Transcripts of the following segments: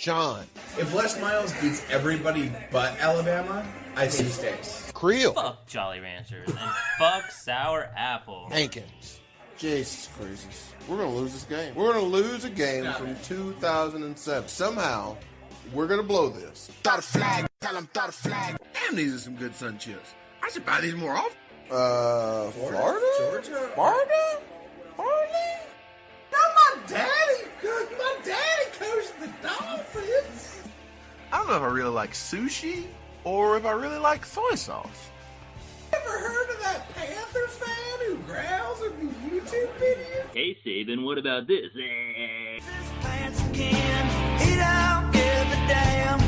Sean. If Les Miles beats everybody but Alabama, I think he stays. Creel. Fuck Jolly Ranchers and fuck Sour Apple. Hankins. Jesus Christ. We're going to lose this game. We're going to lose a game from 2007. Somehow, we're going to blow this. Throw the flag. Tell them throw the flag. Damn, these are some good sun chips. I should buy these more often. Florida? Georgia? Florida? Florida? My daddy coached the Dolphins. I don't know if I really like sushi or if I really like soy sauce. Ever heard of that Panther fan who growls in the YouTube videos? Hey, Saban, what about this? Pants again, he don't give a damn.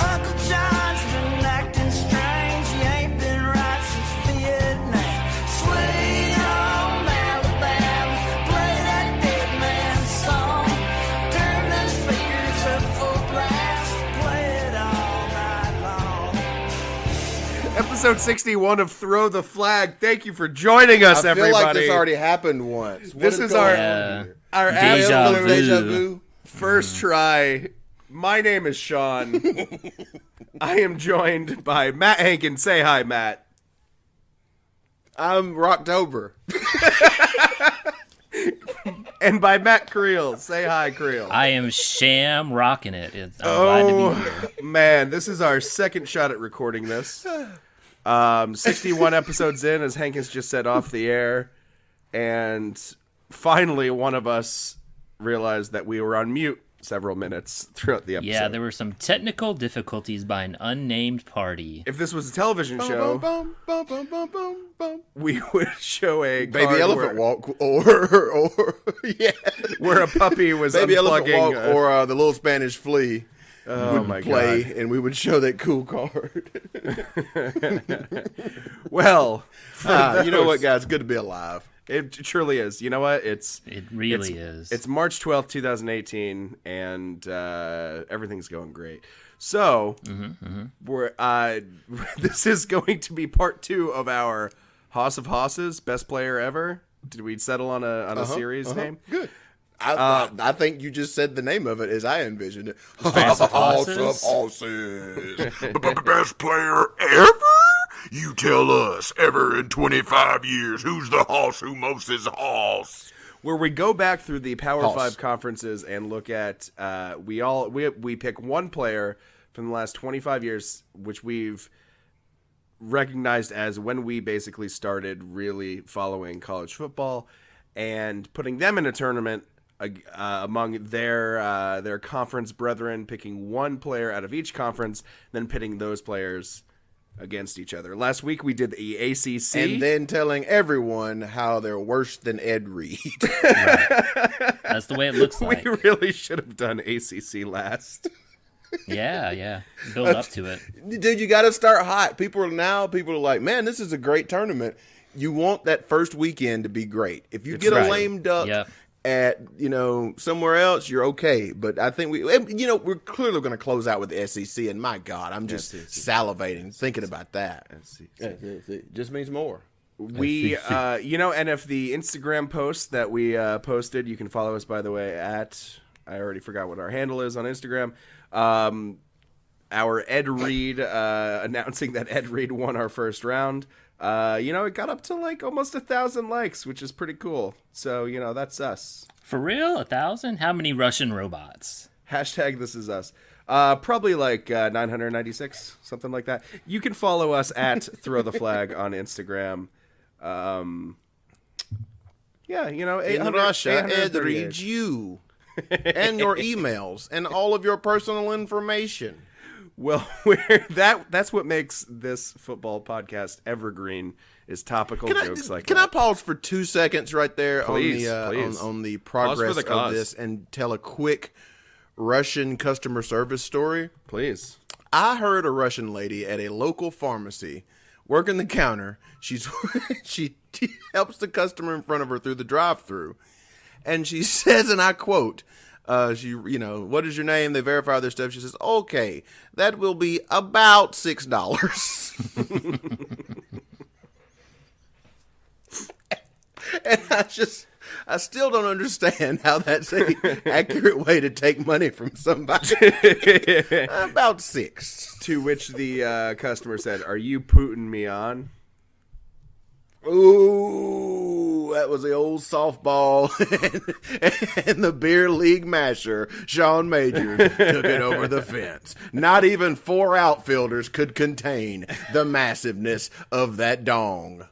Uncle John's been acting strange, he ain't been right since Vietnam. Sweet home Alabama, play that dead man's song. Turn those speakers up full blast, play it all night long. Episode 61 of Throw the Flag. Thank you for joining us, I feel everybody. like this already happened once. This is our Deja absolute vu. Deja vu. first try. My name is Sean. I am joined by Matt Hankins. Say hi, Matt. I'm Rocktober. And by Matt Creel. Say hi, Creel. I am Sham rocking it. I'm glad to be here. Man, this is our second shot at recording this. 61 episodes in, as Hankins just said off the air. And finally, one of us realized that we were on mute several minutes throughout the episode. Yeah, there were some technical difficulties by an unnamed party. If this was a television show, Bum, bum, bum, bum, bum, bum. we would show a Baby card elephant where, walk, or yeah, where a puppy was baby elephant unplugging. walk, or the little Spanish flea Oh would my play, God. and we would show that cool card. Well, for You know what, those- guys? Good to be alive. It truly is. You know what? It really is. It's March 12th, 2018, and everything's going great. So, we're this is going to be part 2 of our Hoss of Hosses, best player ever. Did we settle on a series name? Good. I think you just said the name of it as I envisioned it. Hoss of Hosses? Best player ever? You tell us, ever in 25 years, who's the hoss who most is hoss? Where we go back through the Power Hoss. 5 conferences and look at we pick one player from the last 25 years, which we've recognized as when we basically started really following college football, and putting them in a tournament among their conference brethren, picking one player out of each conference, then pitting those players against each other. Last week we did the ACC, And then telling everyone how they're worse than Ed Reed. That's the way it looks like. we really should have done ACC last. Yeah. Build up to it. Dude, you got to start hot. People are like, man, this is a great tournament. You want that first weekend to be great. If you That's get right. a lame duck Yep. at, somewhere else, you're okay. But I think we're clearly going to close out with the SEC. And my God, I'm just salivating thinking about that. SEC just means more. We, and if the Instagram post that we posted, you can follow us, by the way, at, I already forgot what our handle is on Instagram. Our Ed Reed, announcing that Ed Reed won our first round. It got up to like almost 1,000 likes, which is pretty cool. So, that's us. For real? 1,000? How many Russian robots? Hashtag this is us. Probably like 996, something like that. You can follow us at Throw the Flag on Instagram. In 800, Russia, Ed 838. reads you and your emails and all of your personal information. Well, that's what makes this football podcast evergreen, is topical jokes like Can that. I pause for 2 seconds right there Please. on the progress the of cause. this and tell a quick Russian customer service story? Please. I heard a Russian lady at a local pharmacy working the counter. She helps the customer in front of her through the drive-thru, and she says, and I quote, what is your name? They verify their stuff. She says, okay, that will be about $6. And I still don't understand how that's a accurate way to take money from somebody. About 6. To which the customer said, "Are you putting me on?" Ooh, that was the old softball and the beer league masher, Sean Majors, took it over the fence. Not even 4 outfielders could contain the massiveness of that dong.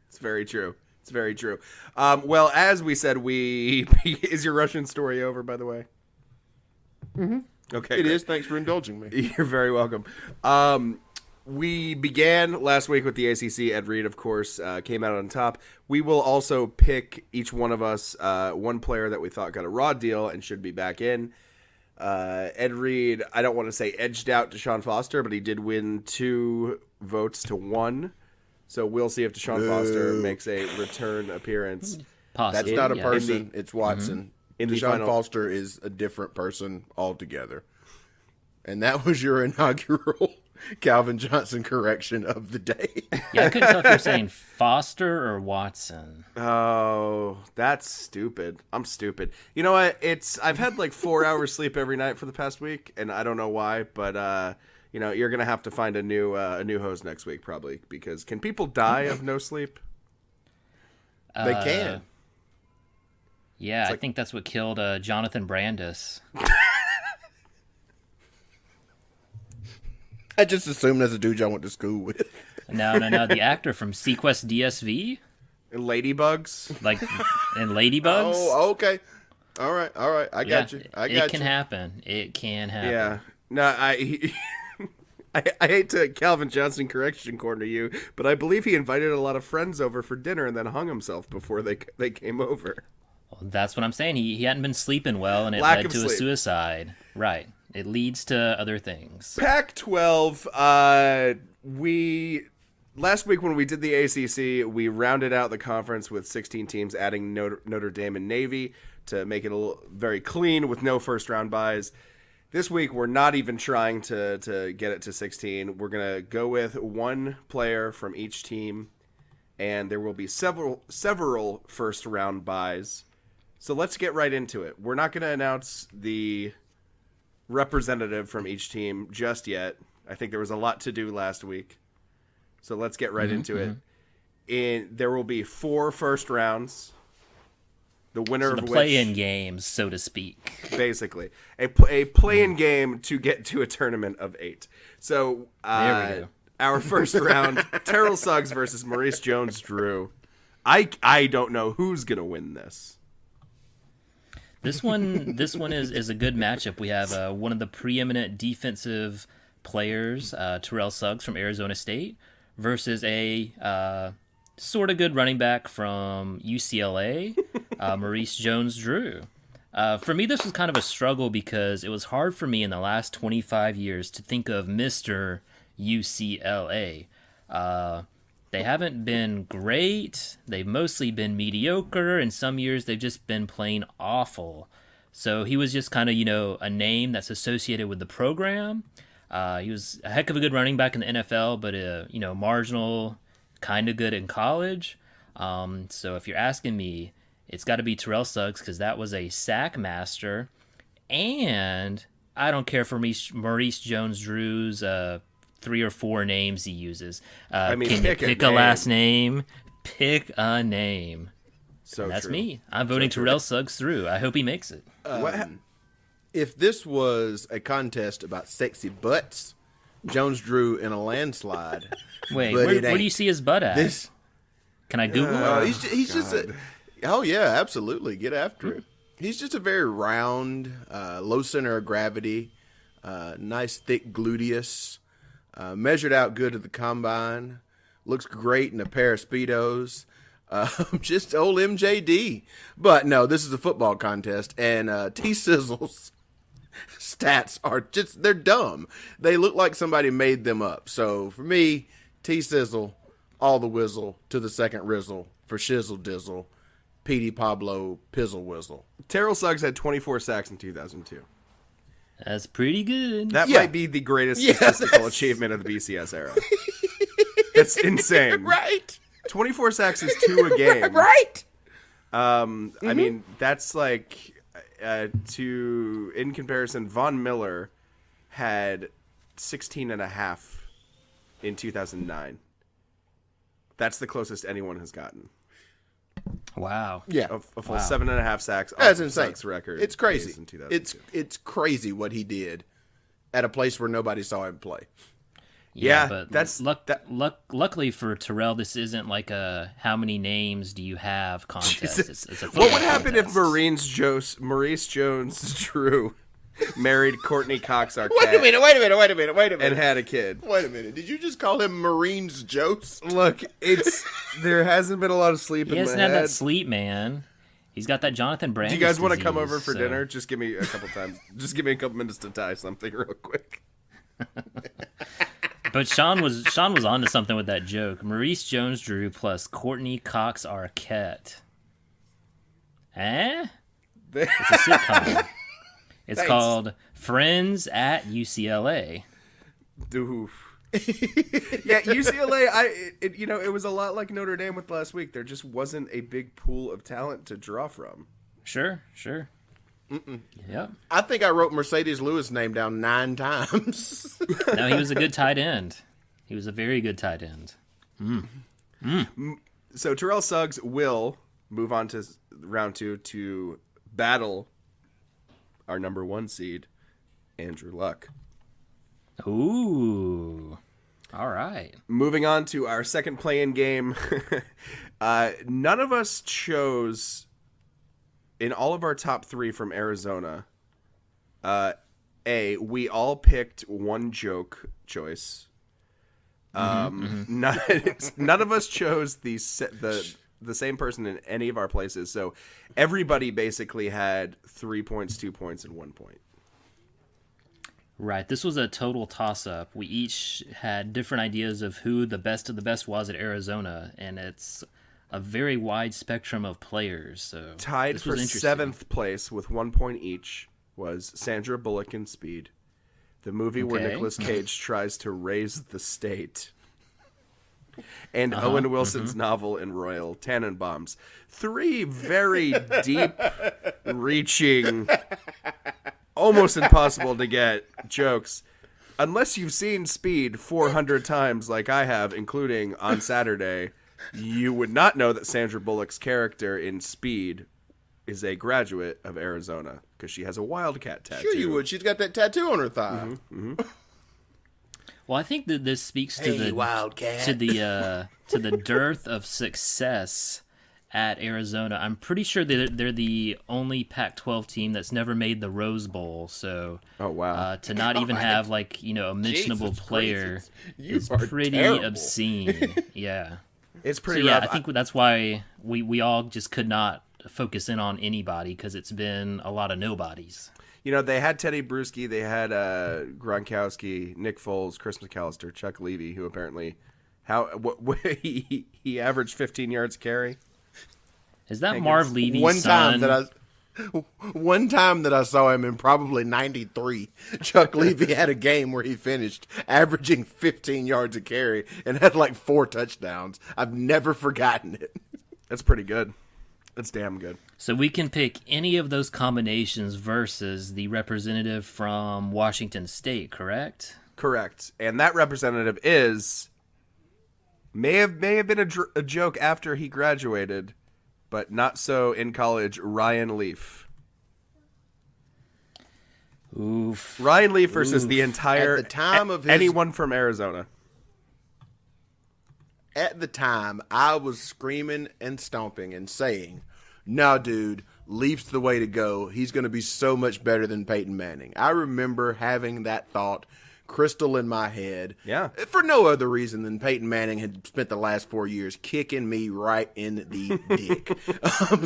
It's very true. It's very true. Well, as we said, is your Russian story over, by the way? Mm-hmm. Okay, It great. is. Thanks for indulging me. You're very welcome. We began last week with the ACC. Ed Reed, of course, came out on top. We will also pick each one of us one player that we thought got a raw deal and should be back in. Ed Reed, I don't want to say edged out Deshaun Foster, but he did win 2 votes to 1. So we'll see if Deshaun Foster makes a return appearance. Possibly. That's not a yeah. person. It's Watson. In the Deshaun final- Foster is a different person altogether. And that was your inaugural Calvin Johnson correction of the day. Yeah, I couldn't tell if you're saying Foster or Watson. Oh, that's stupid. I'm stupid. You know what? I've had like 4 hours sleep every night for the past week, and I don't know why, but you're gonna have to find a new host next week probably, because can people die of no sleep? They can. Yeah, I think that's what killed Jonathan Brandis. I just assumed that's a dude y'all went to school with. No. The actor from Sequest DSV, Ladybugs. like in Ladybugs. Oh, okay. All right. I got you. It can happen. It can happen. Yeah. No, I hate to Calvin Johnson correction corner you, but I believe he invited a lot of friends over for dinner and then hung himself before they came over. Well, that's what I'm saying. He hadn't been sleeping well, and it Lack led of to a sleep. suicide. Right. It leads to other things. Pac-12, last week when we did the ACC, we rounded out the conference with 16 teams, adding Notre Dame and Navy to make it very clean with no first-round byes. This week, we're not even trying to get it to 16. We're going to go with one player from each team, and there will be several first-round byes. So let's get right into it. We're not going to announce the representative from each team just yet. I think there was a lot to do last week. So let's get right into it. There will be 4 first rounds. The winner So the of play-in which, games, so to speak. basically, a play-in game to get to a tournament of 8. So There we go. our first round, Terrell Suggs versus Maurice Jones-Drew. I don't know who's gonna win this. This one is a good matchup. We have one of the preeminent defensive players, Terrell Suggs from Arizona State, versus a sort of good running back from UCLA, Maurice Jones-Drew. For me, this was kind of a struggle because it was hard for me in the last 25 years to think of Mr. UCLA. They haven't been great. They've mostly been mediocre, and some years they've just been plain awful. So he was just kind of, a name that's associated with the program. He was a heck of a good running back in the NFL, but, marginal, kind of good in college. So if you're asking me, it's got to be Terrell Suggs because that was a sack master. And I don't care for Maurice Jones-Drew's 3 or 4 names he uses. Can you pick a last name? Pick a name. So And that's true. me. I'm voting Terrell Suggs through. I hope he makes it. If this was a contest about sexy butts, Jones-Drew in a landslide. Wait, But where it do ain't. you see his butt at? This. Can I Google it? He's just a, oh yeah, absolutely. Get after it. He's just a very round, low center of gravity, nice thick gluteus, measured out good at the combine, looks great in a pair of Speedos. Just old MJD. But no, this is a football contest, and T-Sizzle's stats are they're dumb. They look like somebody made them up. So for me, T-Sizzle, all the whizzle to the second rizzle for Shizzle Dizzle, Petey Pablo Pizzle Whizzle. Terrell Suggs had 24 sacks in 2002. That's pretty good. That Yeah. might be the greatest Yeah, statistical achievement of the BCS era. That's insane. Right? 24 sacks is 2 a game. Right? I mean, that's like in comparison, Von Miller had 16 and a half in 2009. That's the closest anyone has gotten. Wow. Yeah. A full 7.5 sacks. That's off insane. Suggs record. It's crazy. In 2002. It's crazy what he did at a place where nobody saw him play. Yeah, but that's luckily for Terrell, this isn't like a how many names do you have contest. It's a What football would happen if contest. Maurice Jones-Drew married Courtney Cox Arquette Wait a minute. and had a kid? Wait a minute. Did you just call him Marines Jokes? Look, there hasn't been a lot of sleep He in my hasn't had head. that sleep, man. He's got that Jonathan Brandis Do you guys want to disease, come over for so- dinner? Just give me a couple times. Just give me a couple minutes to tie something real quick. But Sean was onto something with that joke. Maurice Jones-Drew plus Courtney Cox Arquette. Eh? It's a sitcom. It's called Friends at UCLA. Oof. Yeah, UCLA. It was a lot like Notre Dame with last week. There just wasn't a big pool of talent to draw from. Sure. Yep. I think I wrote Mercedes Lewis' name down 9 times. No, he was a good tight end. He was a very good tight end. So Terrell Suggs will move on to round 2 to battle our number 1 seed, Andrew Luck. Ooh. All right. Moving on to our second play-in game. None of us chose, in all of our top 3 from Arizona, we all picked one joke choice. None of us chose the same person in any of our places. So everybody basically had 3 points, 2 points, and 1 point. Right. This was a total toss-up. We each had different ideas of who the best of the best was at Arizona, and it's a very wide spectrum of players. So Tied this for was interesting. 7th place with 1 point each was Sandra Bullock in Speed, the movie where Okay. Nicolas Cage tries to raise the state, and Owen Wilson's novel in Royal Tannenbaums. 3 very deep, reaching, almost impossible to get jokes. Unless you've seen Speed 400 times like I have, including on Saturday, you would not know that Sandra Bullock's character in Speed is a graduate of Arizona because she has a wildcat tattoo. Sure you would. She's got that tattoo on her thigh. Well, I think that this speaks to the Wildcat. to the dearth of success at Arizona. I'm pretty sure they're the only Pac-12 team that's never made the Rose Bowl. So, Oh, wow. to not even have a mentionable Jesus player gracious. You is are pretty terrible. obscene. Yeah. It's So pretty yeah, rough. I think that's why we all just could not focus in on anybody because it's been a lot of nobodies. They had Teddy Bruschi, they had Gronkowski, Nick Foles, Chris McAllister, Chuck Levy, who apparently he averaged 15 yards carry. Is that Marv Levy's One son? time that I saw him in probably 93, Chuck Levy had a game where he finished averaging 15 yards a carry and had like 4 touchdowns. I've never forgotten it. That's pretty good. That's damn good. So we can pick any of those combinations versus the representative from Washington State, correct? Correct. And that representative may have been a joke after he graduated, but not so in college, Ryan Leaf. Oof. Ryan Leaf versus the entire At the time of his- anyone from Arizona. At the time, I was screaming and stomping and saying, "No, dude, Leaf's the way to go. He's going to be so much better than Peyton Manning." I remember having that thought crystal in my head. Yeah. For no other reason than Peyton Manning had spent the last 4 years kicking me right in the dick.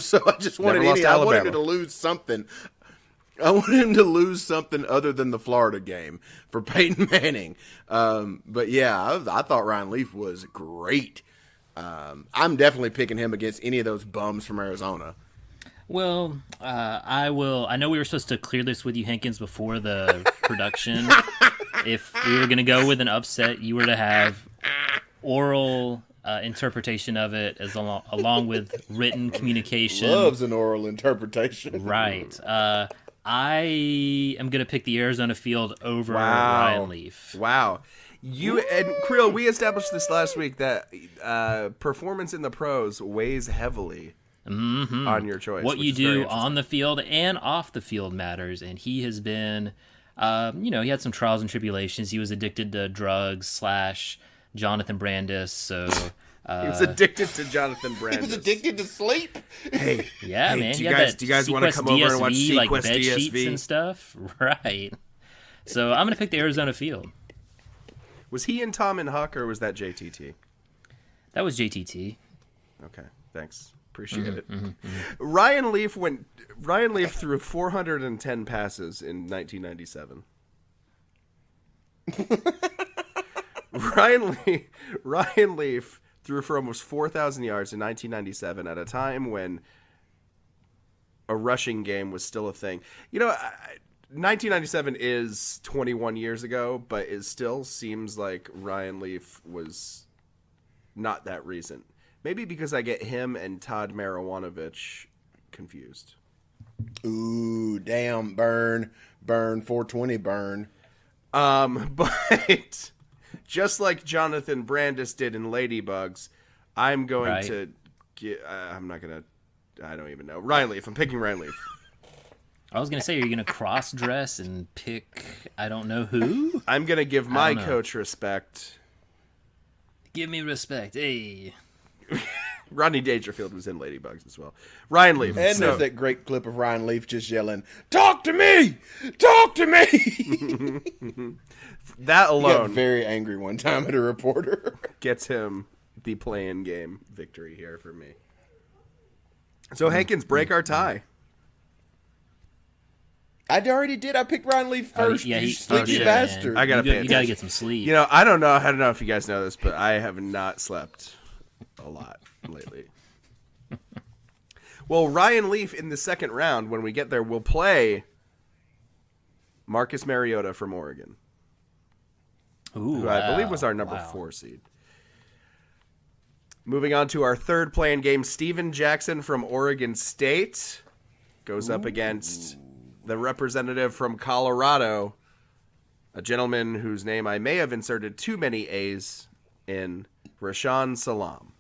So I just wanted Never lost to I wanted Alabama. him to lose something. I wanted him to lose something other than the Florida game for Peyton Manning. But yeah, I thought Ryan Leaf was great. I'm definitely picking him against any of those bums from Arizona. Well, I will. I know we were supposed to clear this with you, Hankins, before the production. If we were going to go with an upset, you were to have oral interpretation of it, along with written communication. Loves an oral interpretation. Right. I am going to pick the Arizona field over Wow. Ryan Leaf. Wow. You and Creel, we established this last week that performance in the pros weighs heavily on your choice. What which you is very do interesting. on the field and off the field matters, and he has been, he had some trials and tribulations. He was addicted to drugs / Jonathan Brandis, so... He was addicted to Jonathan Brandis. He was addicted to sleep. Hey, Yeah, hey, man. Do he you had guys, that do you guys want to Sequest come over and watch DSV, Sequest like bed sheets DSV? and stuff? Right. So I'm gonna pick the Arizona field. Was he in Tom and Huck, or was that JTT? That was JTT. Okay, thanks. Appreciate it. Ryan Leaf threw 410 passes in 1997. Ryan Leaf threw for almost 4,000 yards in 1997 at a time when a rushing game was still a thing. 1997 is 21 years ago, but it still seems like Ryan Leaf was not that recent. Maybe because I get him and Todd Marijuanovich confused. Ooh, damn, burn, 420, burn. But just like Jonathan Brandis did in Ladybugs, I'm going Right. to get. I'm not gonna. I don't even know. Ryan Leaf. I'm picking Ryan Leaf. I was gonna say, are you gonna cross dress and pick I don't know who? I'm gonna give my don't know. coach respect. Give me respect, hey. Rodney Dangerfield was in Ladybugs as well. Ryan Leaf. And So- there's that great clip of Ryan Leaf just yelling, "Talk to me! Talk to me!" that He got alone very angry one time at a reporter. gets him the play-in game victory here for me. So Hankins, break our tie. I already did. I picked Ryan Leaf first. Yeah, you he sleepy shit, bastard. I gotta you, pay you gotta attention. get some sleep. I don't know if you guys know this, but I have not slept a lot lately. Well, Ryan Leaf in the second round, when we get there, will play Marcus Mariota from Oregon, Ooh, who I believe wow, was our number wow. 4 seed. Moving on to our third play-in game, Steven Jackson from Oregon State goes up against the representative from Colorado, a gentleman whose name I may have inserted too many A's in, Rashaan Salam.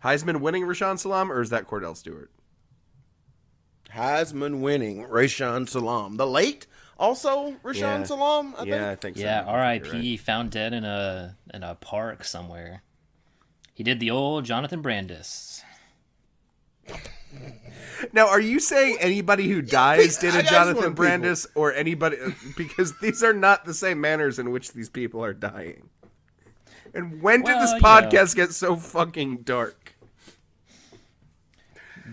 Heisman winning Rashaan Salam, or is that Cordell Stewart? Heisman winning Rashaan Salam. The late also Rashaan Yeah. Salam, I I think. think so. Yeah, You're R.I.P. right. Found dead in a park somewhere. He did the old Jonathan Brandis. Now, are you saying anybody who dies did I a just want Jonathan people- Brandis, or anybody? Because these are not the same manners in which these people are dying. And when did this Well, podcast get so fucking dark?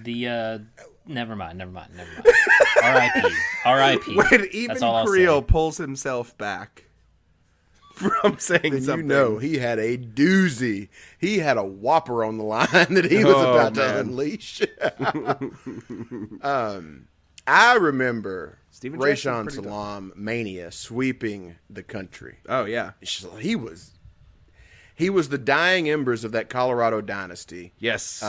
The never mind. R.I.P. When even That's all I'll Creel say. pulls himself back from saying And something. you know he had a doozy. He had a whopper on the line that he was Oh, about to man. unleash. I remember Steven Jackson's Rashaan pretty Salam mania sweeping the country. Oh yeah, He was the dying embers of that Colorado dynasty. yes.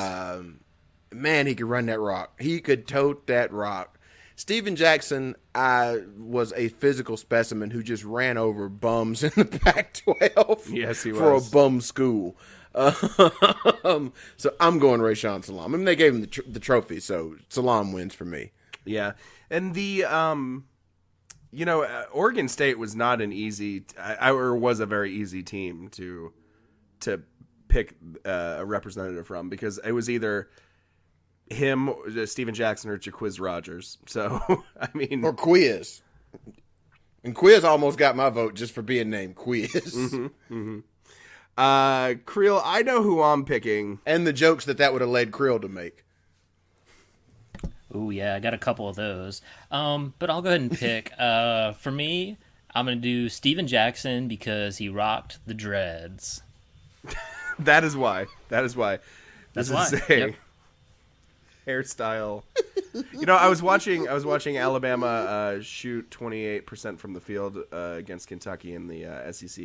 Man, he could run that rock. He could tote that rock. Steven Jackson was a physical specimen who just ran over bums in the Pac-12. Yes, he for was. a bum school. So I'm going Rashaan Salam. I mean, they gave him the trophy, so Salam wins for me. Yeah, and the Oregon State was not an easy, or was a very easy team to pick a representative from, because it was either him, Steven Jackson, or Jaquiz Rogers. So I mean, Or Quiz. And Quiz almost got my vote just for being named Quiz. Creel, I know who I'm picking. And the jokes that would have led Krill to make. Ooh, yeah, I got a couple of those. But I'll go ahead and pick. For me, I'm going to do Steven Jackson because he rocked the dreads. That is why. This why. is a Yep. hairstyle. I was watching Alabama shoot 28% from the field against Kentucky in the SEC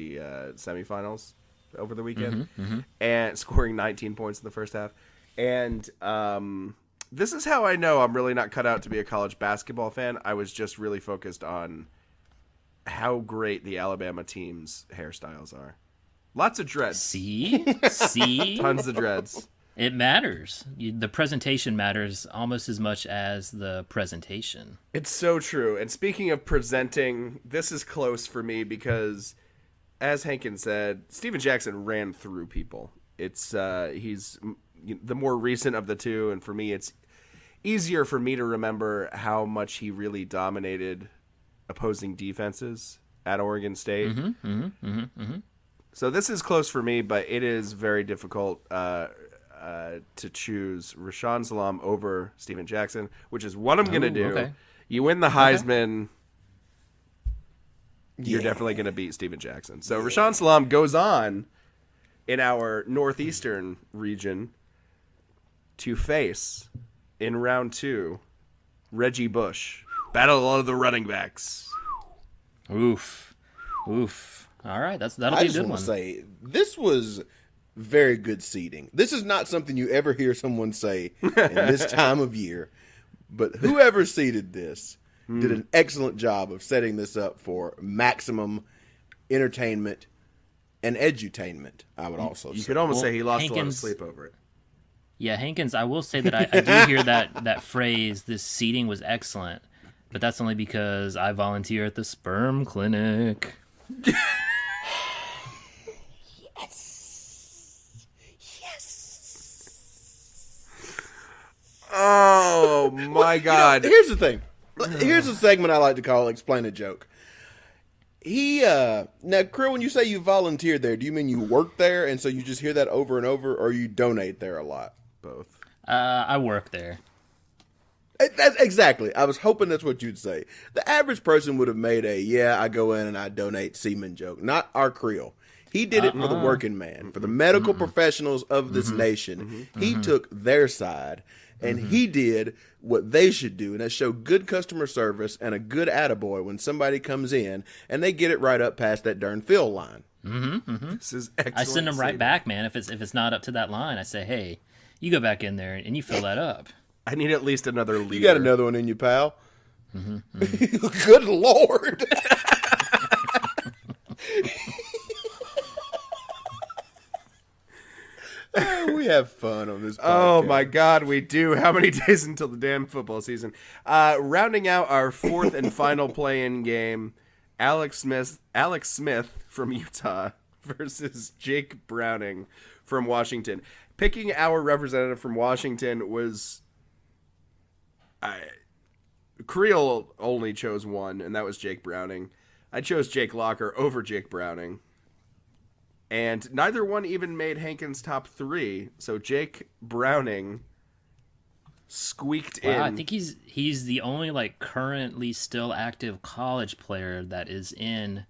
semifinals. over the weekend, and scoring 19 points in the first half. And this is how I know I'm really not cut out to be a college basketball fan. I was just really focused on how great the Alabama team's hairstyles are. Lots of dreads. See? Tons of dreads. It matters. The presentation matters almost as much as the presentation. It's so true. And speaking of presenting, this is close for me because, as Hankins said, Steven Jackson ran through people. It's he's the more recent of the two, and for me, it's easier for me to remember how much he really dominated opposing defenses at Oregon State. So this is close for me, but it is very difficult to choose Rashaan Salam over Steven Jackson, which is what I'm going to do. Okay. You win the Heisman, you're definitely going to beat Steven Jackson. So Rashaan Salam goes on in our Northeastern region to face, in round 2, Reggie Bush. Battle of the running backs. Oof. All right, that'll I be a just good want one. to say this was very good seating. This is not something you ever hear someone say in this time of year, but whoever seated this did an excellent job of setting this up for maximum entertainment and edutainment. I would also You say. could almost Well, say he lost a lot of Hankins- sleep over it. Yeah, Hankins, I will say that I do hear that phrase, this seating was excellent, but that's only because I volunteer at the sperm clinic. Oh my God! Here's the thing. Here's a segment I like to call "Explain a Joke." Now, Krill, when you say you volunteered there, do you mean you work there, and so you just hear that over and over, or you donate there a lot? Both. I work there. Exactly. I was hoping that's what you'd say. The average person would have made I go in and I donate semen joke, not our Creel. He did it for the working man, for the medical professionals of this nation. He took their side, and he did what they should do, and that's show good customer service and a good attaboy when somebody comes in, and they get it right up past that darn fill line. This is excellent. I send them right seating. back, man. If it's not up to that line, I say, hey, you go back in there and you fill that up. I need at least another leader. You got another one in you, pal? Good Lord. We have fun on this podcast. Oh my God, we do. How many days until the damn football season? Rounding out our fourth and final play-in game, Alex Smith from Utah versus Jake Browning from Washington. Picking our representative from Washington was... Creel only chose one, and that was Jake Browning. I chose Jake Locker over Jake Browning. And neither one even made Hankins' top 3. So Jake Browning squeaked Wow, in. I think he's the only currently still active college player that is in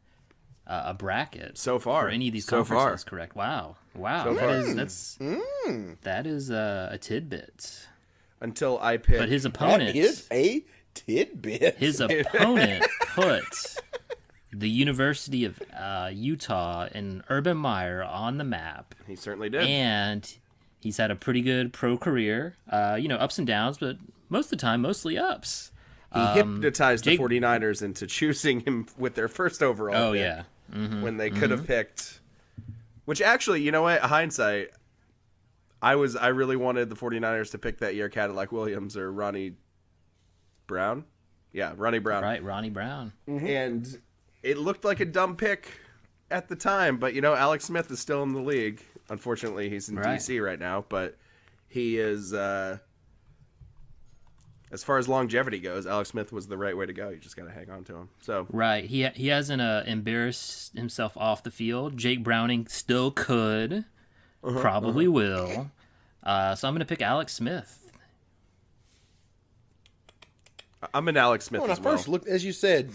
a bracket So far. for any of these So conferences. far. Correct. Wow. So far. That is a tidbit. Until I picked. But his That opponent, is a tidbit. his opponent put the University of Utah and Urban Meyer on the map, He certainly did. and he's had a pretty good pro career. Ups and downs, but most of the time, mostly ups. He hypnotized Jake- the 49ers into choosing him with their first overall Oh pick yeah. when they could have picked. Which actually, you know what? Hindsight, I really wanted the 49ers to pick that year Cadillac Williams or Ronnie Brown. Yeah, Ronnie Brown. Right, Ronnie Brown. And it looked like a dumb pick at the time, but Alex Smith is still in the league. Unfortunately, he's in Right. DC right now, but he is as far as longevity goes, Alex Smith was the right way to go. You just got to hang on to him. So, Right. He hasn't embarrassed himself off the field. Jake Browning still could, probably will. So I'm going to pick Alex Smith. I'm an Alex Smith When I as well. first looked, as you said,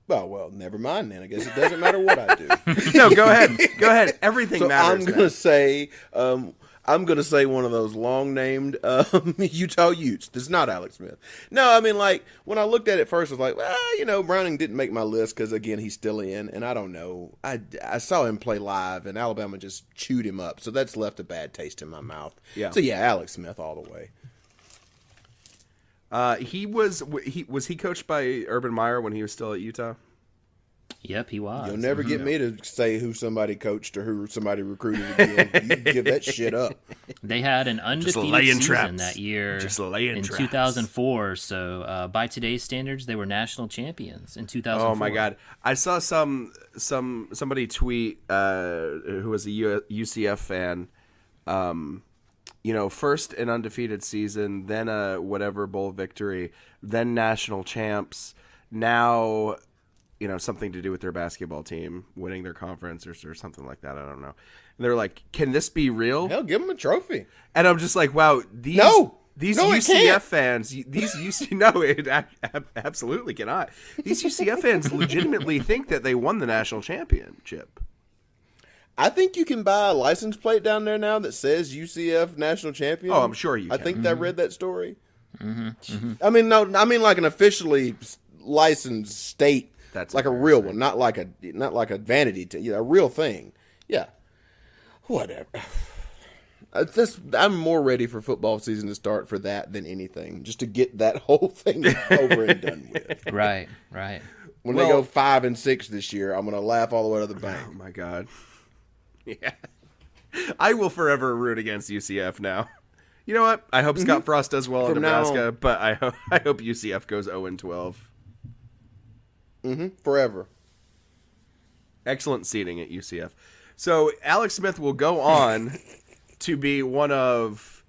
well, never mind then. I guess it doesn't matter what I do. No, go ahead. Go ahead. Everything So matters. I'm going to say, I'm going to say one of those long-named Utah Utes. This is not Alex Smith. No, I mean, like, when I looked at it first, I was like, well, Browning didn't make my list because, again, he's still in, and I don't know. I saw him play live, and Alabama just chewed him up, so that's left a bad taste in my mouth. Yeah. So, yeah, Alex Smith all the way. Was he coached by Urban Meyer when he was still at Utah? Yep, he was. You'll never get me to say who somebody coached or who somebody recruited again. You give that shit up. They had an undefeated laying season traps. that year Just laying in traps. 2004. So by today's standards, they were national champions in 2004. Oh my God! I saw somebody tweet who was a UCF fan. First an undefeated season, then a whatever bowl victory, then national champs. Now, something to do with their basketball team winning their conference or something like that. I don't know. And they're like, "Can this be real?" Hell, give him a trophy. And I'm just like, "Wow, these No, it UCF can't. fans, it absolutely cannot. These UCF fans legitimately think that they won the national championship." I think you can buy a license plate down there now that says UCF national champion. Oh, I'm sure you I can. think I read that story. I mean, no, I mean like an officially licensed state. That's like a real one, not like a vanity, a real thing. Yeah, whatever. I'm more ready for football season to start for that than anything, just to get that whole thing over and done with. Right. When they go 5-6 this year, I'm gonna laugh all the way to the bank. Oh my God. Yeah. I will forever root against UCF now. You know what? I hope Scott Frost does well in From now Nebraska, on. but I hope UCF goes 0-12. Forever. Excellent seating at UCF. So Alex Smith will go on to be one of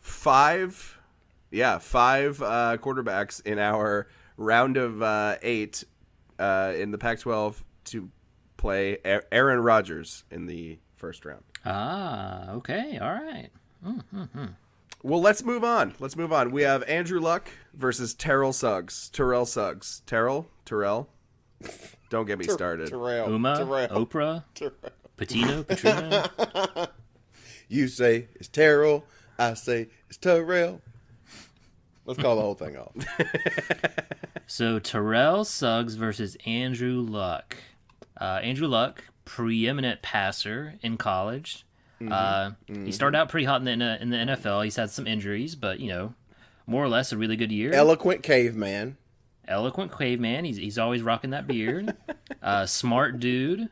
five quarterbacks in our round of 8 in the Pac-12 to play Aaron Rodgers in the first round. Ah, okay, all right. Well, let's move on. We have Andrew Luck versus Terrell Suggs. Terrell? Don't get me started. Terrell. Uma, Oprah, Patino, Petrino. You say it's Terrell. I say it's Terrell. Let's call the whole thing off. So Terrell Suggs versus Andrew Luck. Andrew Luck, preeminent passer in college. He started out pretty hot in the NFL. He's had some injuries, but more or less a really good year. Eloquent caveman. He's always rocking that beard. Smart dude.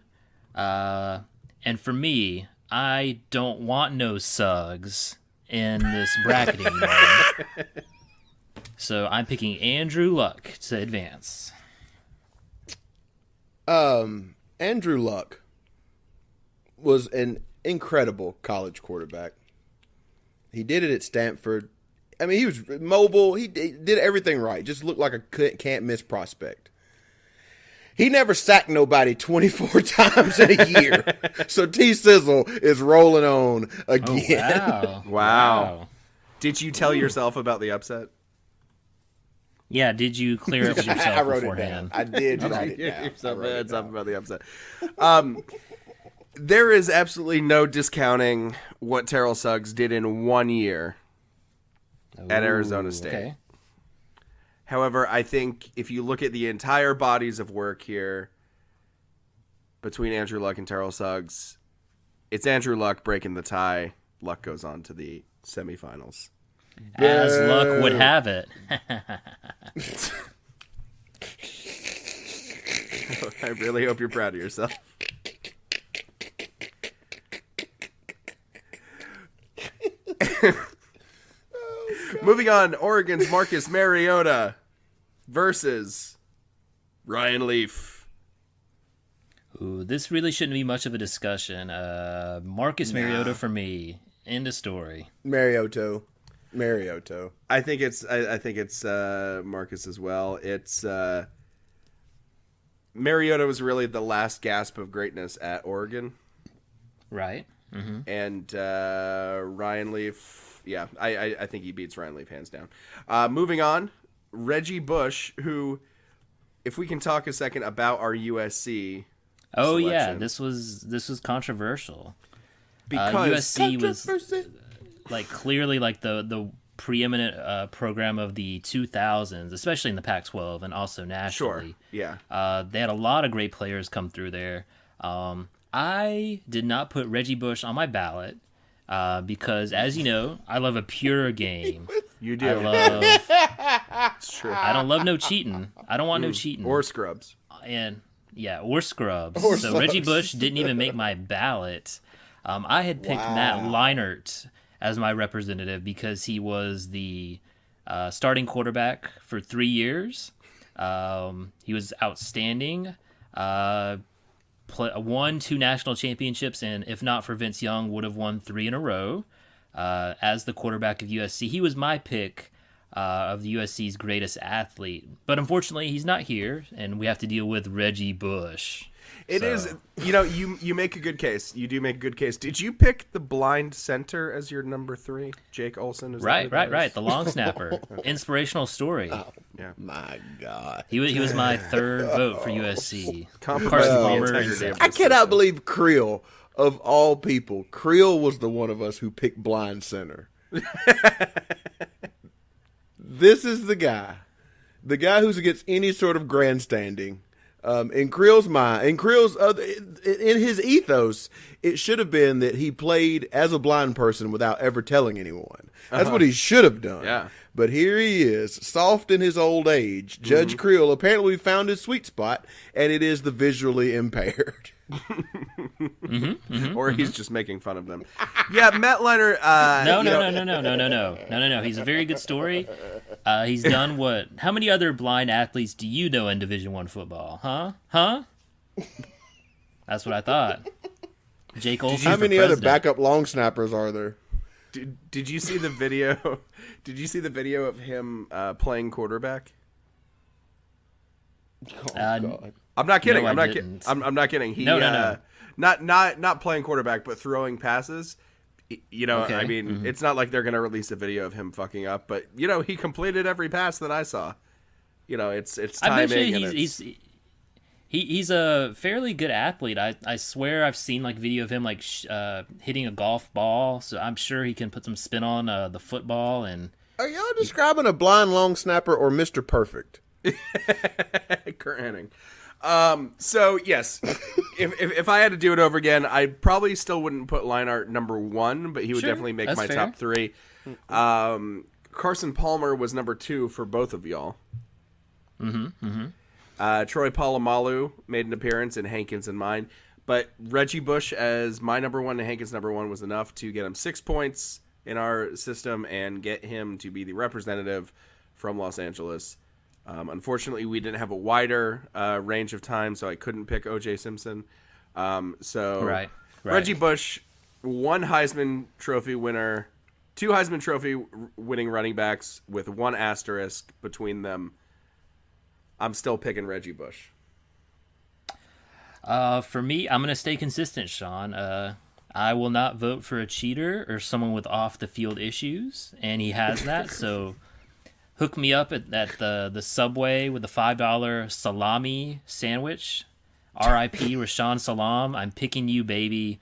And for me, I don't want no Suggs in this bracket anymore. So I'm picking Andrew Luck to advance. Andrew Luck was an incredible college quarterback. He did it at Stanford. I mean, he was mobile. He did everything right. Just looked like a can't-miss prospect. He never sacked nobody 24 times in a year. So T-Sizzle is rolling on again. Oh, Wow. Did you tell yourself about the upset? Yeah, did you clear up with yourself I wrote beforehand? it down. I did write it Give down. yourself I wrote a it heads up down. about the upset. There is absolutely no discounting what Terrell Suggs did in 1 year at Arizona State. Okay. However, I think if you look at the entire bodies of work here between Andrew Luck and Terrell Suggs, it's Andrew Luck breaking the tie. Luck goes on to the semifinals. As luck would have it. I really hope you're proud of yourself. Moving on, Oregon's Marcus Mariota versus Ryan Leaf. Ooh, this really shouldn't be much of a discussion. Marcus Mariota for me. End of story. Mariota. I think it's Marcus as well. It's Mariota was really the last gasp of greatness at Oregon. Right. And Ryan Leaf, yeah, I think he beats Ryan Leaf hands down. Moving on, Reggie Bush, who, if we can talk a second about our USC Oh yeah, selection. this was controversial. Because USC was like clearly like the preeminent program of the 2000s, especially in the Pac-12 and also nationally. Yeah. They had a lot of great players come through there. I did not put Reggie Bush on my ballot because, as you know, I love a pure game. You do. I love. It's true. I don't love no cheating. I don't want no cheating. Or scrubs. And yeah, or scrubs. Or so Reggie slugs. Bush didn't even make my ballot. I had picked Matt Leinart as my representative because he was the starting quarterback for 3 years. He was outstanding. Won 2 national championships, and if not for Vince Young, would have won 3 in a row as the quarterback of USC. He was my pick of the USC's greatest athlete. But unfortunately, he's not here, and we have to deal with Reggie Bush. It is, you make a good case. You do make a good case. Did you pick the blind center as your number 3? Jake Olsen? Is that Right. who that is? The long snapper. Inspirational story. Yeah. My God. He was my third vote for USC. Compromising Carson the Palmer. integrity of I this cannot system. believe Creel, of all people, Creel was the one of us who picked blind center. This is the guy who's against any sort of grandstanding. In Creel's mind, in his ethos, it should have been that he played as a blind person without ever telling anyone. That's what he should have done. Yeah. But here he is, soft in his old age. Judge Creel apparently found his sweet spot, and it is the visually impaired. Or he's just making fun of them. Yeah, Matt Leinart. No. He's a very good story. He's done what? How many other blind athletes do you know in Division I football? Huh? That's what I thought. Jake Olsen. How for many other president. backup long snappers are there? Did you see the video? Did you see the video of him playing quarterback? God. I'm not kidding. No, I'm I not kidding. didn't. I'm not kidding. He No. not playing quarterback, but throwing passes. You know, Okay. I mean, it's not like they're gonna release a video of him fucking up, but you know, he completed every pass that I saw. You know, it's I timing. bet you and it's, he's a fairly good athlete. I swear I've seen like video of him like hitting a golf ball, so I'm sure he can put some spin on the football. And Are y'all describing a blind long snapper or Mr. Perfect? Kurt Hennig. So yes, if I had to do it over again, I probably still wouldn't put Leinart number 1, but he would Sure, definitely make that's my fair. top 3. Carson Palmer was number 2 for both of y'all. Troy Polamalu made an appearance in Hankins and mine, but Reggie Bush as my number 1 and Hankins number 1 was enough to get him 6 points in our system and get him to be the representative from Los Angeles. Unfortunately, we didn't have a wider range of time, so I couldn't pick O.J. Simpson. Right. Reggie Bush, 1 Heisman Trophy winner, 2 Heisman Trophy winning running backs with 1 asterisk between them. I'm still picking Reggie Bush. For me, I'm gonna stay consistent, Sean. I will not vote for a cheater or someone with off the field issues, and he has that. So hook me up at the Subway with the $5 salami sandwich. R.I.P. Rashawn Salam. I'm picking you, baby.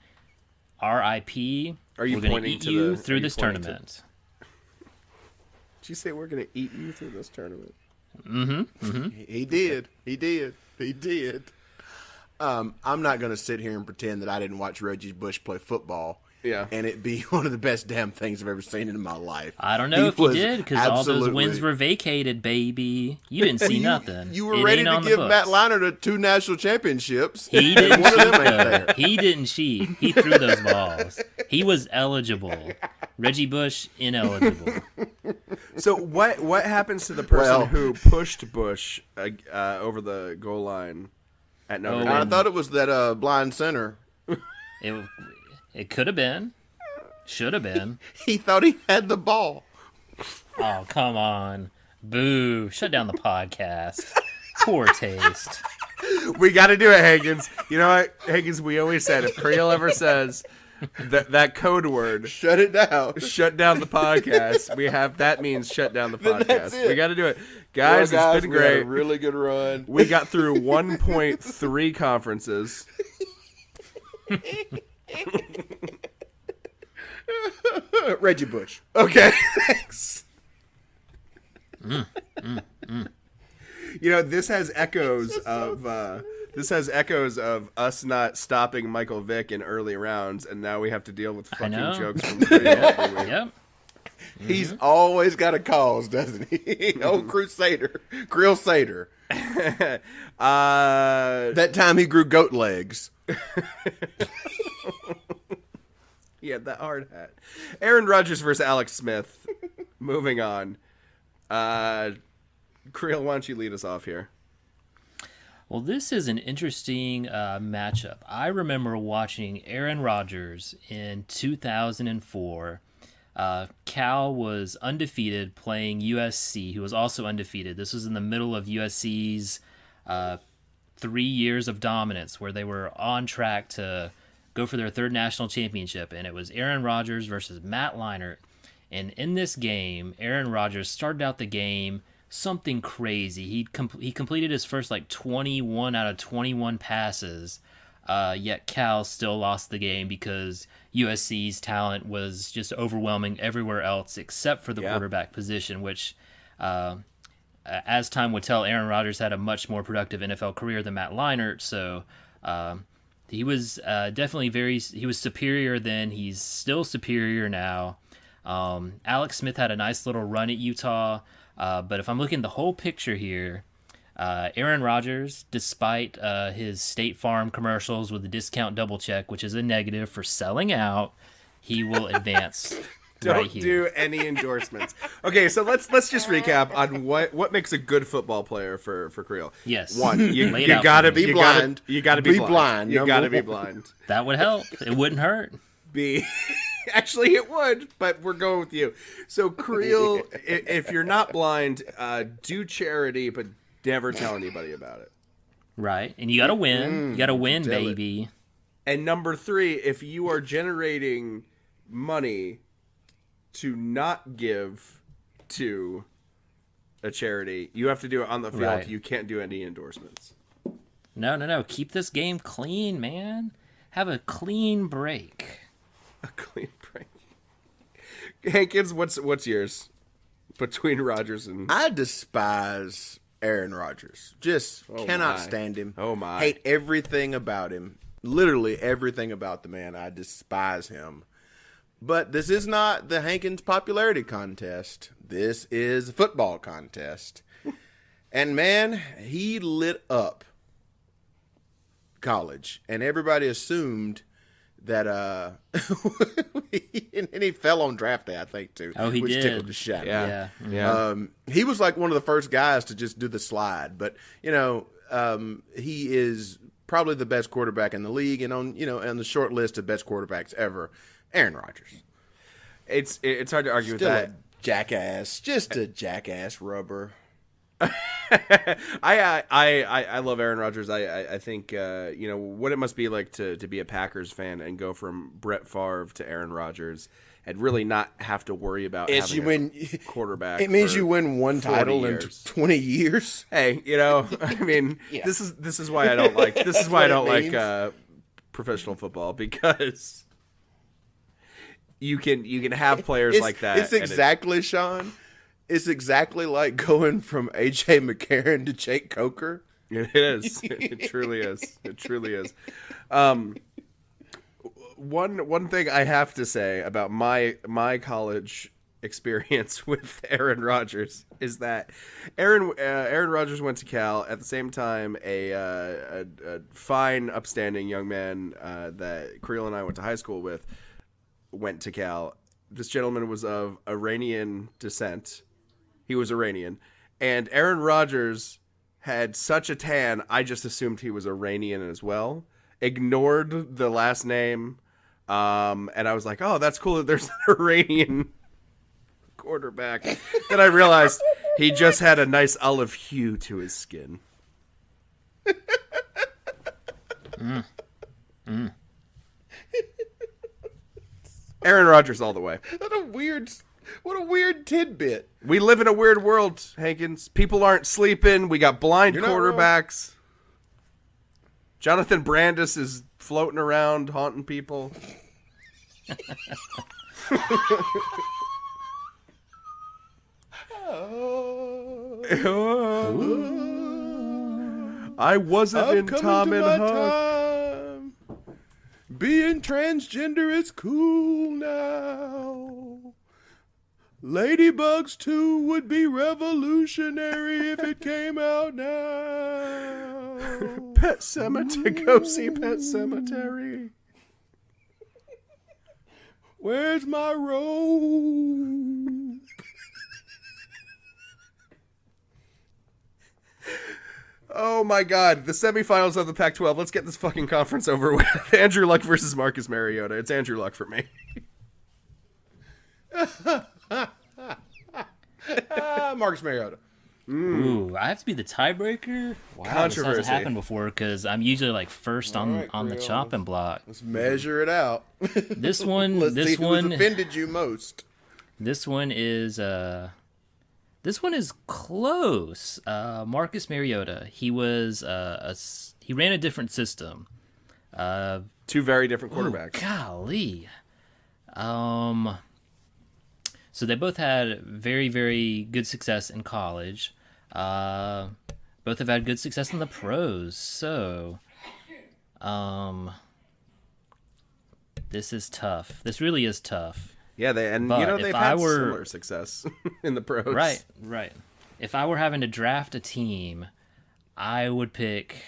R.I.P. Are you We're gonna pointing eat to you the- through are you this pointing to- tournament. Did you say we're going to eat you through this tournament? He did. I'm not going to sit here and pretend that I didn't watch Reggie Bush play football. Yeah. And it be one of the best damn things I've ever seen in my life. I don't know if you was did because all those absolutely- wins were vacated, baby. You didn't see nothing. You were It ready ain't to on the give books. Matt Leinart 2 national championships. He didn't One of cheat, them ain't though. there. He didn't cheat. He threw those balls. He was eligible. Reggie Bush, ineligible. So what happens to the person Well- who pushed Bush over the goal line at Notre Oh, Dame? I thought it was that blind center. It could have been. Should have been. He thought he had the ball. Oh, come on. Boo. Shut down the podcast. Poor taste. We got to do it, Higgins. You know what, Higgins? We always said if Creel ever says that code word, Shut it down. shut down the podcast. That means shut down the podcast. that's it. We got to do it, guys. Well, It's been we had great. a really good run. We got through 1.3 conferences. Reggie Bush. Okay, thanks. You know, this has echoes of us not stopping Michael Vick in early rounds, and now we have to deal with fucking know. jokes from Creel every week. Yep. He's always got a cause, doesn't he? Old Crusader. Grill Sader. That time he grew goat legs. He had that hard hat. Aaron Rodgers versus Alex Smith. Moving on. Creel, why don't you lead us off here? Well, this is an interesting matchup. I remember watching Aaron Rodgers in 2004. Cal was undefeated playing USC, who was also undefeated. This was in the middle of USC's 3 years of dominance, where they were on track to go for their third national championship. And it was Aaron Rodgers versus Matt Leinart. And in this game, Aaron Rodgers started out the game something crazy. He completed his first 21 out of 21 passes, yet Cal still lost the game because USC's talent was just overwhelming everywhere else except for the quarterback position, which, as time would tell, Aaron Rodgers had a much more productive NFL career than Matt Leinart, so he was definitely he was superior then. He's still superior now. Alex Smith had a nice little run at Utah, but if I'm looking at the whole picture here, Aaron Rodgers, despite his State Farm commercials with the discount double check, which is a negative for selling out, he will advance. Don't do any endorsements. Okay, so let's just recap on what makes a good football player for Creel. Yes. One, you Lay it out gotta for me. be blind. You gotta be Be blind. blind, You number gotta be one. blind. That would help. It wouldn't hurt. B. Actually, it would, but we're going with you. So, Creel, if you're not blind, do charity, but never tell anybody about it. Right. And you got to win. You got to win, tell it. baby. And number 3, if you are generating money to not give to a charity, you have to do it on the field. Right. You can't do any endorsements. No. Keep this game clean, man. Have a clean break. A clean break. Hankins, what's yours between Rodgers and? I despise Aaron Rodgers. Just cannot my. stand him. Oh, my. Hate everything about him. Literally everything about the man. I despise him. But this is not the Hankins popularity contest. This is a football contest. And man, he lit up college. And everybody assumed that and he fell on draft day, I think, too. Oh, he which did. tickled the shit out of me. Yeah. He was like one of the first guys to just do the slide, but he is probably the best quarterback in the league, and on the short list of best quarterbacks ever, Aaron Rodgers. It's hard to argue Still with a that. jackass, just a jackass rubber. I love Aaron Rodgers. I think what it must be like to be a Packers fan and go from Brett Favre to Aaron Rodgers and really not have to worry about having a quarterback. It means for you win one 40 title in years. 20 years. Hey, I mean, this is why I don't like professional football, because you can have players like that. It's exactly, Sean. It's exactly like going from A.J. McCarron to Jake Coker. It is. It truly is. It truly is. One thing I have to say about my college experience with Aaron Rodgers is that Aaron Rodgers went to Cal at the same time a fine, upstanding young man that Creel and I went to high school with went to Cal. This gentleman was of Iranian descent. He was Iranian. And Aaron Rodgers had such a tan, I just assumed he was Iranian as well. Ignored the last name. And I was like, oh, that's cool that there's an Iranian quarterback. Then I realized he just had a nice olive hue to his skin. Aaron Rodgers all the way. What a weird tidbit. We live in a weird world, Hankins. People aren't sleeping. We got blind You're not quarterbacks. Jonathan Brandis is floating around, haunting people. I wasn't I've in come Tom into and my Huck. time. Being transgender is cool now. Ladybugs 2 would be revolutionary if it came out now. Pet Cemetery. Go see Pet Cemetery. Where's my robe? Oh my God! The semifinals of the Pac-12. Let's get this fucking conference over with. Andrew Luck versus Marcus Mariota. It's Andrew Luck for me. Marcus Mariota. Ooh, I have to be the tiebreaker. Wow, this Controversy. hasn't happened before because I'm usually like first on right, the Creel. chopping block. Let's measure it out. This one, Let's this see who's one, offended you most. this one is close. Marcus Mariota. He was he ran a different system. Two very different quarterbacks. Golly. So they both had very, very good success in college. Both have had good success in the pros. So, this is tough. This really is tough. Yeah, But they've if had I were- similar success in the pros. Right. If I were having to draft a team, I would pick.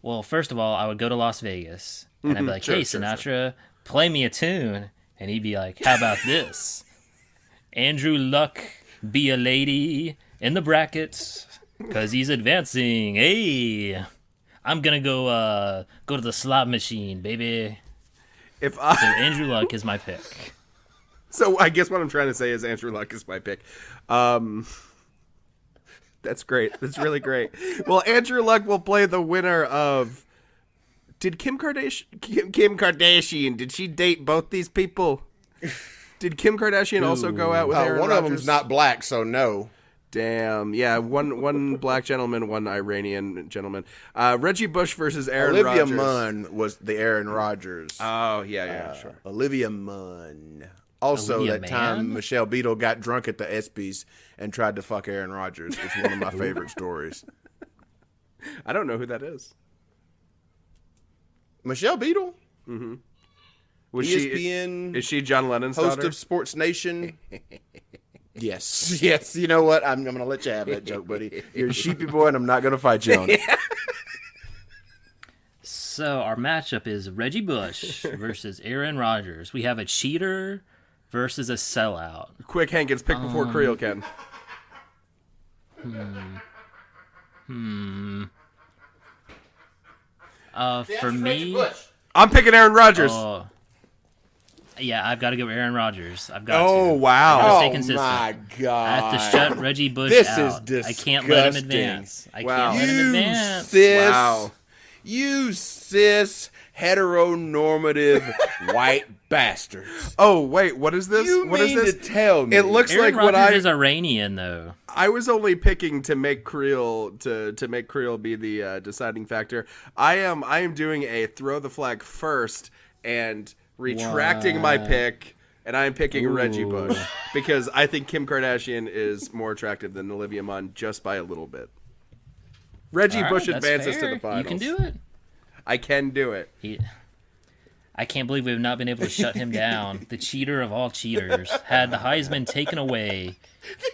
Well, first of all, I would go to Las Vegas and I'd be like, Sure, "Hey, sure, Sinatra, play me a tune," and he'd be like, "How about this? Andrew Luck be a lady in the brackets because he's advancing. Hey, I'm gonna go to the slot machine, baby." If So I Andrew Luck is my pick. So I guess what I'm trying to say is Andrew Luck is my pick. That's great. That's really great. Well, Andrew Luck will play the winner of. Did Kim Kardashian? Did she date both these people? Did Kim Kardashian also go out with Aaron One of Rodgers? them's not black, so no. Damn. Yeah, one black gentleman, one Iranian gentleman. Reggie Bush versus Aaron Olivia Rodgers. Munn was the Aaron Rodgers. Oh yeah, sure. Olivia Munn. Also, Olivia that time Mann? Michelle Beadle got drunk at the ESPYs and tried to fuck Aaron Rodgers. It's one of my favorite stories. I don't know who that is. Michelle Beadle? Was ESPN Is she John Lennon's host daughter? of Sports Nation. Yes. Yes. You know what? I'm going to let you have that joke, buddy. You're a sheepy boy, and I'm not going to fight you on it. So our matchup is Reggie Bush versus Aaron Rodgers. We have a cheater versus a sellout. Quick, Hankins, pick before Creel can. For me, I'm picking Aaron Rodgers. yeah, I've got to go Aaron Rodgers. I've got Oh, to. wow. I gotta stay Oh, consistent. my God. I have to shut Reggie Bush This out. is I can't let him disgusting. advance. I Wow. can't let him You advance. cis, Wow. you cis heteronormative white bastards. Oh, wait, what is this? You What is mean this? to tell me It looks Aaron like what Rodgers is Iranian, though. I was only picking to make Creel to make Creel be the deciding factor. I am doing a throw the flag first and retracting my pick, and I am picking Reggie Bush because I think Kim Kardashian is more attractive than Olivia Munn just by a little bit. Reggie All right, Bush that's advances to fair. the finals. You can do it. I can do it. I can't believe we've not been able to shut him down. The cheater of all cheaters had the Heisman taken away.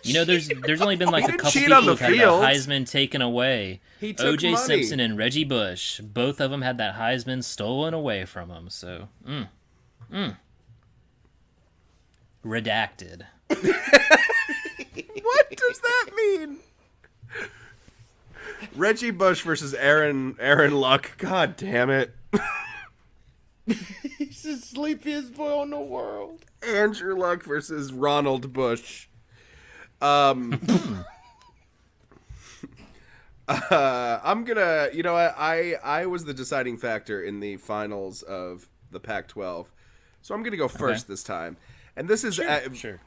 You know, there's only been like a didn't couple cheat people on the who've had the field. Heisman taken away. He took O.J. money. Simpson and Reggie Bush, both of them had that Heisman stolen away from them. So, redacted. What does that mean? Reggie Bush versus Aaron Luck. God damn it. He's the sleepiest boy in the world. Andrew Luck versus Ronald Bush. I'm gonna, I was the deciding factor in the finals of the Pac-12, so I'm gonna go first this time, and this is Sure.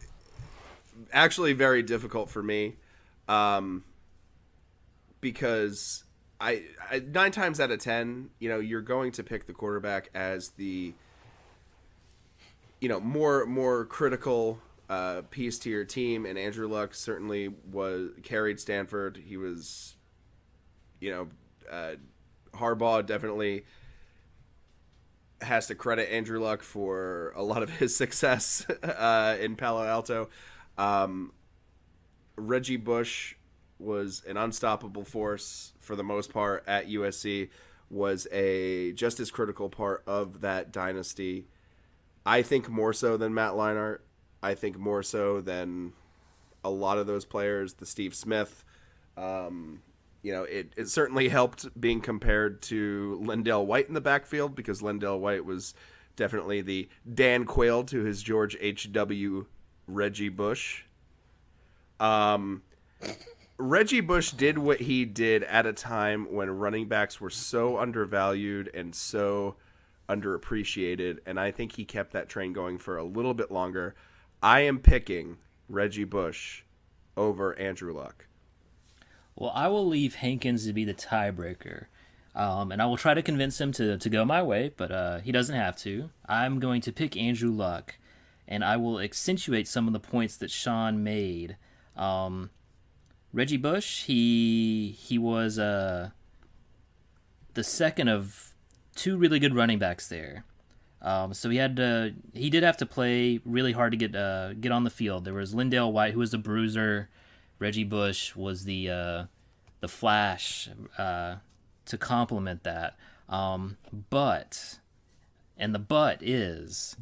actually very difficult for me, because I 9 times out of 10, you're going to pick the quarterback as the more critical piece to your team, and Andrew Luck certainly carried Stanford. He was, Harbaugh definitely has to credit Andrew Luck for a lot of his success in Palo Alto. Reggie Bush was an unstoppable force for the most part at USC, was a just as critical part of that dynasty. I think more so than Matt Leinart. I think more so than a lot of those players, the Steve Smith. It certainly helped being compared to Lendell White in the backfield, because Lendell White was definitely the Dan Quayle to his George H.W. Reggie Bush. Reggie Bush did what he did at a time when running backs were so undervalued and so underappreciated, and I think he kept that train going for a little bit longer. I am picking Reggie Bush over Andrew Luck. Well, I will leave Hankins to be the tiebreaker, and I will try to convince him to go my way, but he doesn't have to. I'm going to pick Andrew Luck, and I will accentuate some of the points that Sean made. Reggie Bush, he was the second of two really good running backs there. So he did have to play really hard to get on the field. There was Lendell White, who was the bruiser. Reggie Bush was the flash to complement that. But the but is,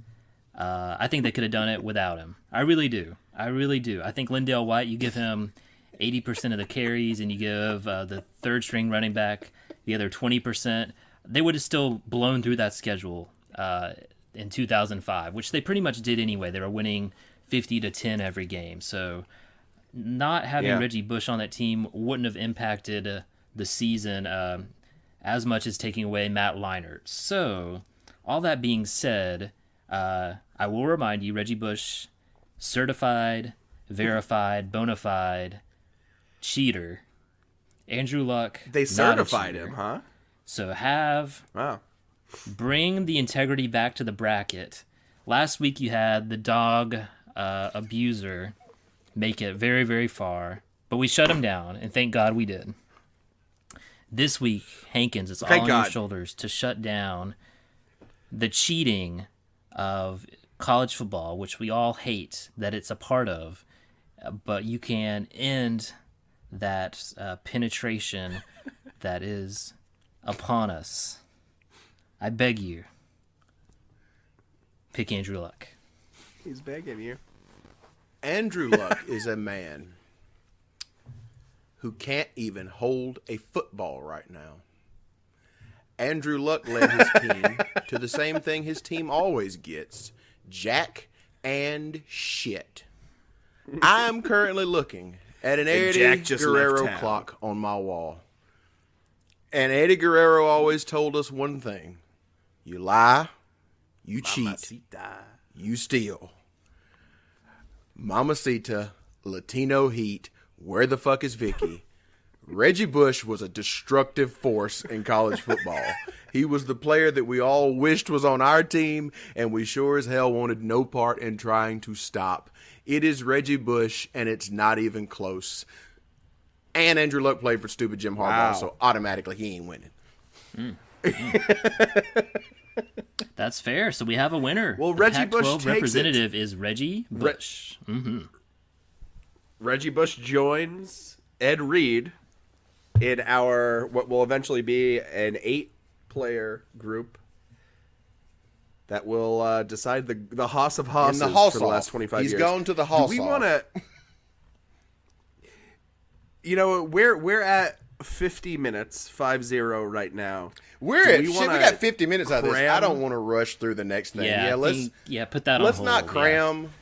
I think they could have done it without him. I really do. I think Lendell White, you give him 80% of the carries, and you give the third string running back the other 20%, they would have still blown through that schedule in 2005, which they pretty much did anyway. They were winning 50-10 every game. So not having Reggie Bush on that team wouldn't have impacted the season as much as taking away Matt Leinart. So all that being said, I will remind you, Reggie Bush, certified, verified, bona fide cheater. Andrew Luck, They certified him, huh? So Wow. bring the integrity back to the bracket. Last week you had the dog abuser make it very, very far, but we shut him down, and thank God we did. This week, Hankins, it's all on your shoulders to shut down the cheating of college football, which we all hate that it's a part of, but you can end that penetration that is upon us. I beg you, pick Andrew Luck. He's begging you. Andrew Luck is a man who can't even hold a football right now. Andrew Luck led his team to the same thing his team always gets: jack and shit. I am currently looking at an Eddie Jack just Guerrero left town. clock on my wall. And Eddie Guerrero always told us one thing: you lie, you cheat, Mamacita. you steal. Mamacita, Latino Heat, where the fuck is Vicky? Reggie Bush was a destructive force in college football. He was the player that we all wished was on our team, and we sure as hell wanted no part in trying to stop. It is Reggie Bush, and it's not even close. And Andrew Luck played for stupid Jim Harbaugh, so automatically he ain't winning. That's fair. So we have a winner. Well, The Reggie Bush Pac-12 takes it. representative is Reggie Bush. Reggie Bush joins Ed Reed in our what will eventually be an 8-player group that will decide the Hoss of Hosses In the Hoss for the last off. 25 He's years. gone to the Hoss Do we off. want to? We're at 50 minutes, 50 right now. We're Do at we shit. wanna We got 50 minutes out of this. I cram? don't want to rush through the next thing. Yeah, let's put that on let's hold. not cram.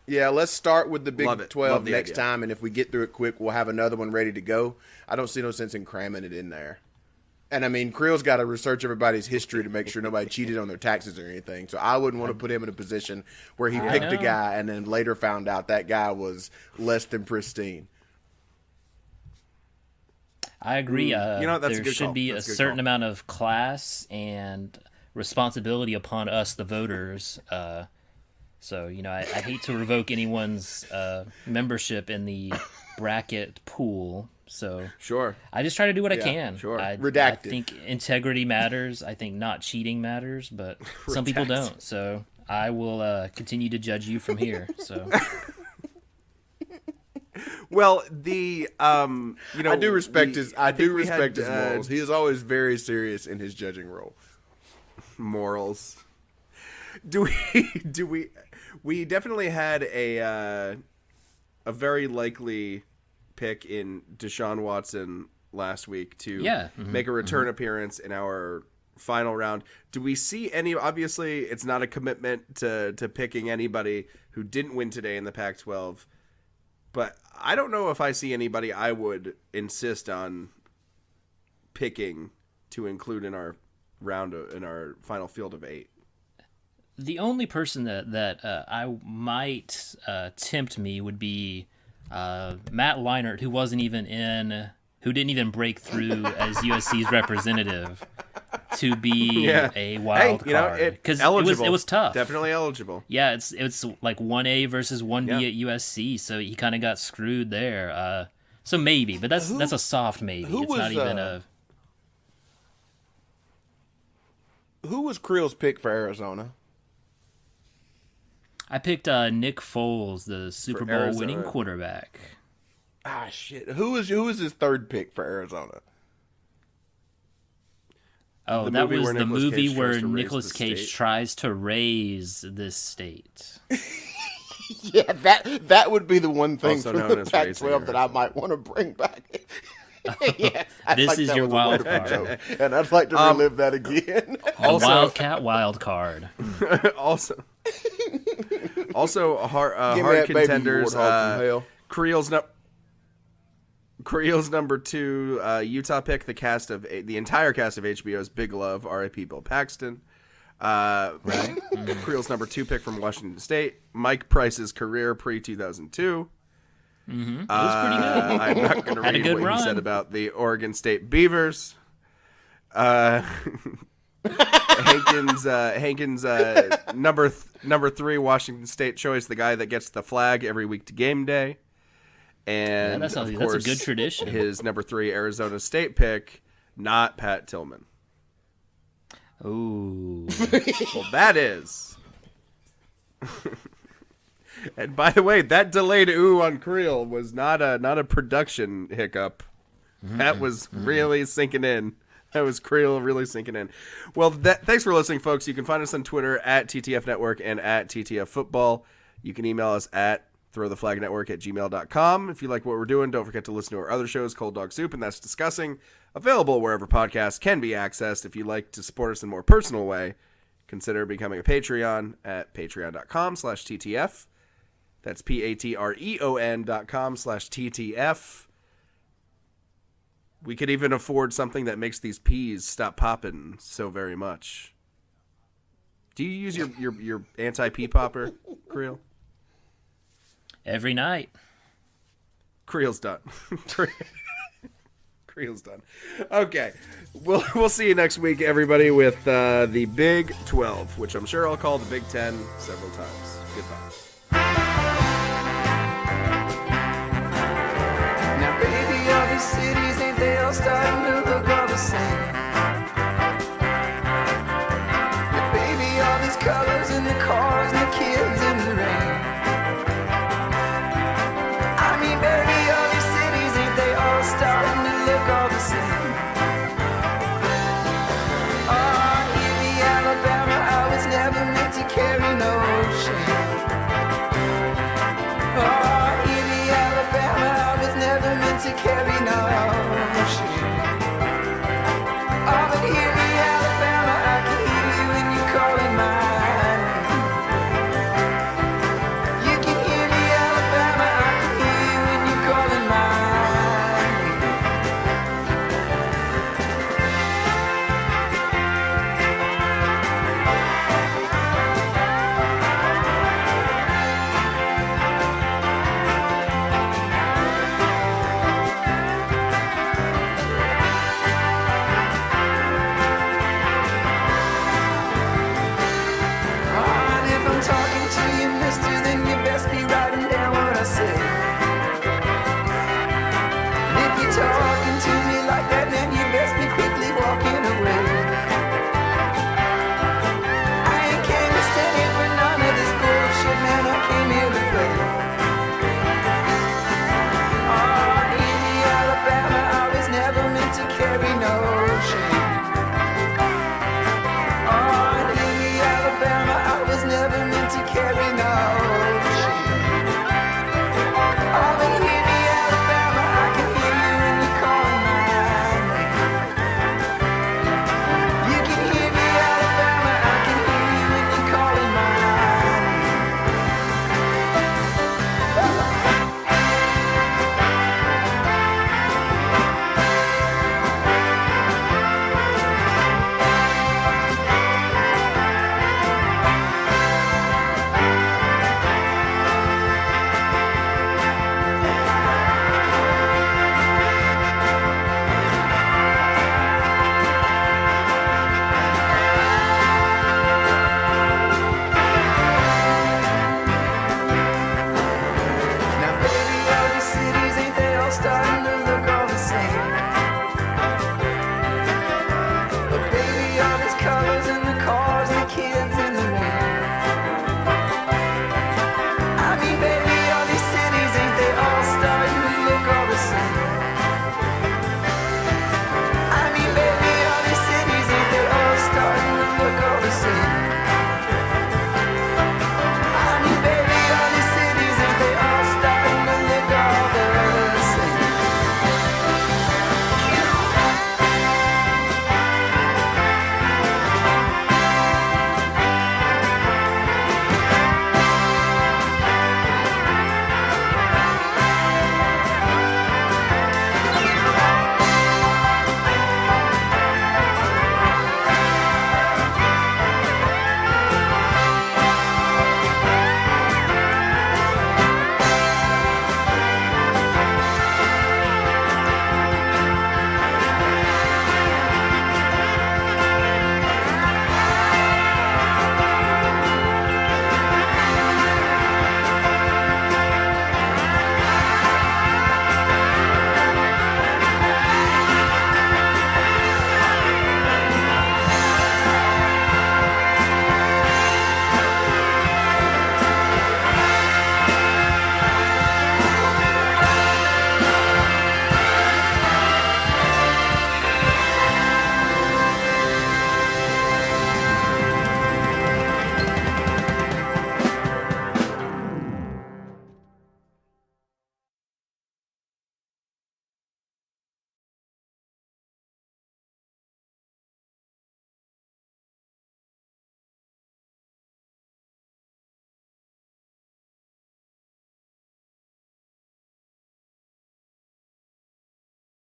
Yeah, let's start with the Big Love it. 12 Love the next idea. time, and if we get through it quick, we'll have another one ready to go. I don't see no sense in cramming it in there. And I mean, Creel's got to research everybody's history to make sure nobody cheated on their taxes or anything. So I wouldn't want to put him in a position where he picked a know. guy and then later found out that guy was less than pristine. I agree. That's a There good should call. be That's a a good certain call. amount of class and responsibility upon us, the voters. So, I hate to revoke anyone's membership in the bracket pool. So Sure. I just try to do what I can. sure. I Redacted. think integrity matters. I think not cheating matters, but some people don't. So I will continue to judge you from here. So Well, the I do respect his. I do we had, respect his morals. He is always very serious in his judging role. morals. We definitely had a very likely pick in Deshaun Watson last week to make a return appearance in our final round. Do we see any? Obviously, it's not a commitment to picking anybody who didn't win today in the Pac-12, but I don't know if I see anybody I would insist on picking to include in our in our final field of 8. the only person that I might tempt me would be Matt Leinart, who didn't even break through as USC's representative to be a wild card because it was tough. Definitely eligible. Yeah, it's like 1A versus 1B at USC, so he kind of got screwed there. So maybe, but that's a soft maybe. Who It's was, not even a. Who was Creel's pick for Arizona? I picked Nick Foles, the Super Bowl winning Arizona. quarterback. Ah, shit. Who was his third pick for Arizona? Oh, The that movie was where the Nicolas movie Cage where tries to raise Nicolas the Cage state. tries to raise this state. Yeah, that would be the one thing Also from known the as Raising Pac-12 that I Arizona. might want to bring back. Yes, I This think is that your was a wild wonderful card. joke, and I'd like to relive that again. A Wildcat wild card. also hard Give me that baby, contenders. warthog from hell. Creel's number 2 Utah pick. The entire cast of HBO's Big Love. R.I.P. Bill Paxton. Creel's number 2 pick from Washington State. Mike Price's career pre 2002. It was pretty good. I'm not going to Had a read good what run. he said about the Oregon State Beavers. Hankins, number 3 Washington State choice, the guy that gets the flag every week to game day, and that's a of course, good tradition. His number 3 Arizona State pick, not Pat Tillman. Ooh. Well, that is. And by the way, that delayed ooh on Creel was not a production hiccup. That was really sinking in. That was Creel really sinking in. Well, thanks for listening, folks. You can find us on Twitter at TTF Network and at TTF Football. You can email us at throwtheflagnetwork@gmail.com. If you like what we're doing, don't forget to listen to our other shows, Cold Dog Soup and That's Discussing, available wherever podcasts can be accessed. If you'd like to support us in a more personal way, consider becoming a Patreon at patreon.com/TTF. That's patreon.com/TTF. We could even afford something that makes these peas stop popping so very much. Do you use your anti-pea popper, Creel? Every night. Creel's done. Creel's done. Okay. We'll see you next week, everybody, with the Big 12, which I'm sure I'll call the Big 10 several times. Goodbye. Now, baby, all these cities, ain't they all starting to look all the same? Yeah, baby, all these colors in the cars and the kids in the rain. I mean, baby, all these cities, ain't they all starting to look all the same?